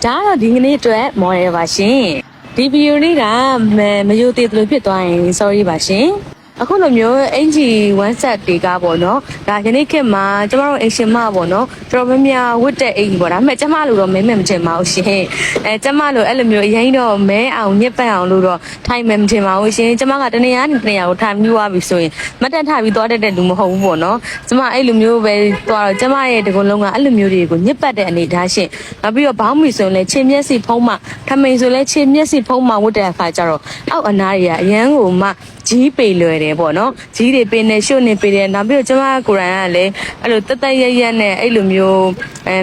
ဒါတော့ဒီကနေ့အတွက်မော်ရယ်ပါရှင်ဒီဗီဒီယိုလေးကမယိုသေးတယ်လို့ဖြစ်သွားရင် sorry ပါရှင်အခုလိုမျိုးအင်ဂျီ1 set တွေကပေါ့နော်ဒါယနေ့ခေတ်မှာကျမတို့အင်ရှင်မပေါ့နော်တော်တော်များများဝတ်တဲ့အင်ဂျီပေါ့ဒါပေမဲ့ကျမလိုတော့မဲမထင်ပါဘူးရှင်ကျမလိုအဲ့လိုမျိုးအရင်တော့မဲအောင်ညစ်ပတ်အောင်လို့တော့ထိုင်မဲမထင်ပါဘူးရှင်ကျမကတနေရာကိုထိုင်ပြီးသွားပြီဆိုရင်မတက်ထပြီးသွားတတ်တဲ့လူမဟုတ်ဘူးပေါ့နော်ကျမအဲ့လိုမျိုးပဲသွားတော့ကျမရဲ့ဒီကုလုံးကအဲ့လိုမျိုးတွေကိုညစ်ပတ်တဲ့အနေထားရှင်နောက်ပြီးတော့ဘောင်းမီဆိုရင်လည်းခြေမျက်စိဖုံးမှထမိန်ဆိုလည်းခြေမျက်စိဖုံးမှဝတ်တဲ့အခါကျတော့အောက်အနားတွေကအရန်ကိုမှကြီးပေလွယ်တယ်ပေါ့နော်ကြီးတွေပင်နေရှုပ်နေပေတယ်နောက်ပြီးတော့ကျမကိုယ်တိုင်ကလည်းအဲ့လိုတက်ရက်ရက်နဲ့အဲ့လိုမျိုး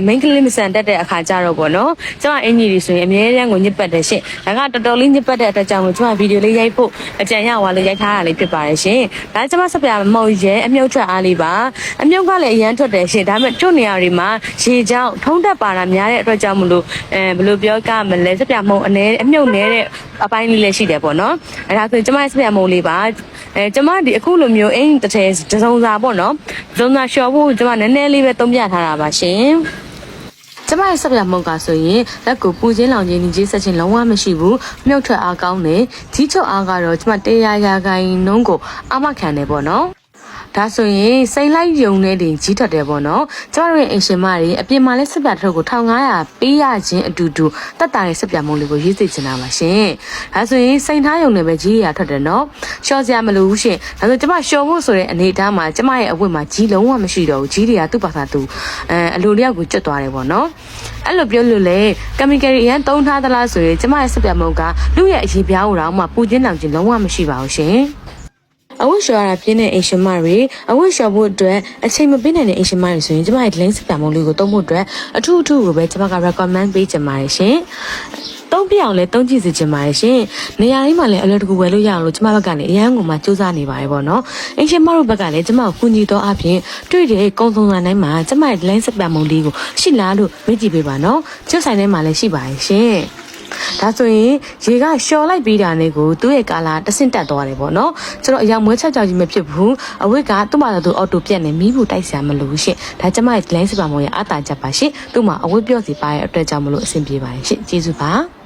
မိန်းကလေးမဆန်တတ်တဲ့အခါကျတော့ပေါ့နော်ကျမအင်ကြီးတွေဆိုရင်အများအားကိုညစ်ပတ်တယ်ရှင်ဒါကတော်တော်လေးညစ်ပတ်တဲ့အတွက်ကြောင့်မို့ကျမဗီဒီယိုလေးရိုက်ဖို့အကြံရသွားလို့ရိုက်ထားတာလေးဖြစ်ပါတယ်ရှင်ဒါကျမစပြမဟုတ်ရဲအမြုပ်ထွက်အားလေးပါအမြုပ်ကလည်းအရန်ထွက်တယ်ရှင်ဒါပေမဲ့ကျွတ်နေရာတွေမှာရေချောင်းထုံးတက်ပါတာများတဲ့အတွက်ကြောင့်မလို့ဘယ်လိုပြောကမလဲစပြမုံအမြုပ်နေတဲ့အပိုင်းလေးလည်းရှိတယ်ပေါ့နော်အဲဒါဆိုကျမစပြမုံလေးပါကျမဒီအခုလိုမျိုးအင်းတစ်ထည်တစုံစာပေါ့နော်တစုံစာလျှော်ဖို့ကျမနည်းနည်းလေးပဲသုံးပြထားတာပါရှင်ကျမရဲ့စပြမုံကဆိုရင်လက်ကိုပူချင်းလောင်ချင်းညီကြီးဆက်ချင်းလုံးဝမရှိဘူးမြုပ်ထွက်အားကောင်းတယ်ကြီးချုပ်အားကတော့ကျမ100ရာခိုင်နှုန်းကိုအာမခံတယ်ပေါ့နော်ဒါဆိုရင်စိတ်လိုက်ယုံနေတင်ကြီးထွက်တယ်ပေါ့နော်ကျမတို့ရဲ့အင်ရှင်မတွေအပြင်မှာလဲစပြထုတ်ကို1500ပေးရခြင်းအတူတူတက်တာတဲ့စပြမုံလေးကိုရေးသိချင်တာပါရှင်ဒါဆိုရင်စိတ်ထားယုံနေပဲကြီးရထွက်တယ်နော်ရှော့စရာမလိုဘူးရှင်ဒါဆိုကျမရှော့ဖို့ဆိုတဲ့အနေအထားမှာကျမရဲ့အဝတ်မှာကြီးလုံးဝမရှိတော့ဘူးကြီးတွေကသူ့ပါစာသူအလိုလျောက်ကိုကျွတ်သွားတယ်ပေါ့နော်အဲ့လိုပြောလို့လေကင်မီကယ်တွေအရင်သုံးထားသလားဆိုရင်ကျမရဲ့စပြမုံကလူရဲ့အရေးပြားကိုတော့မှပူချင်းလောင်ချင်းလုံးဝမရှိပါဘူးရှင်အဝတ်လျှော်ရတာပြင်းတဲ့အင်ရှင်မတွေအဝတ်လျှော်ဖို့အတွက်အချိန်မပေးနိုင်တဲ့အင်ရှင်မတွေဆိုရင်ကျမရဲ့ link စပြမုံလေးကိုသုံးဖို့အတွက်အထူးကိုပဲကျမက recommend ပေးချင်ပါတယ်ရှင်သုံးပြအောင်လဲသုံးကြည့်စေချင်ပါတယ်ရှင်နေရာတိုင်းမှာလည်းအလွယ်တကူဝယ်လို့ရအောင်လို့ကျမဘက်ကနေအရန်ကိုမှစူးစမ်းနေပါတယ်ပေါ့နော်အင်ရှင်မတို့ဘက်ကလည်းကျမကိုကူညီတော့အပြင်တွေ့တဲ့ကုံစုံစံတိုင်းမှာကျမရဲ့ link စပြမုံလေးကိုရှိလားလို့မေးကြည့်ပေးပါနော်ကျွတ်ဆိုင်ထဲမှာလည်းရှိပါတယ်ရှင်ဒါဆိုရင်ရေကလျှော်လိုက်ပြီးတာနဲ့ကိုသူ့ရဲ့ကာလာတဆင့်တက်သွားတယ်ပေါ့နော်ဆိုတော့အရာမွေးချက်ကြောက်ကြီးမဖြစ်ဘူးအဝိကသူ့မှာသူအော်တိုပြက်နေမီးဘူးတိုက်ဆရာမလို့ရှင့်ဒါကျမရဲ့ link စပါမောရဲ့အတားချက်ပါရှင့်သူ့မှာအဝိပြော့စီပါရဲ့အတွက်ကြောင့်မလို့အဆင်ပြေပါတယ်ရှင့်ကျေးဇူးပါ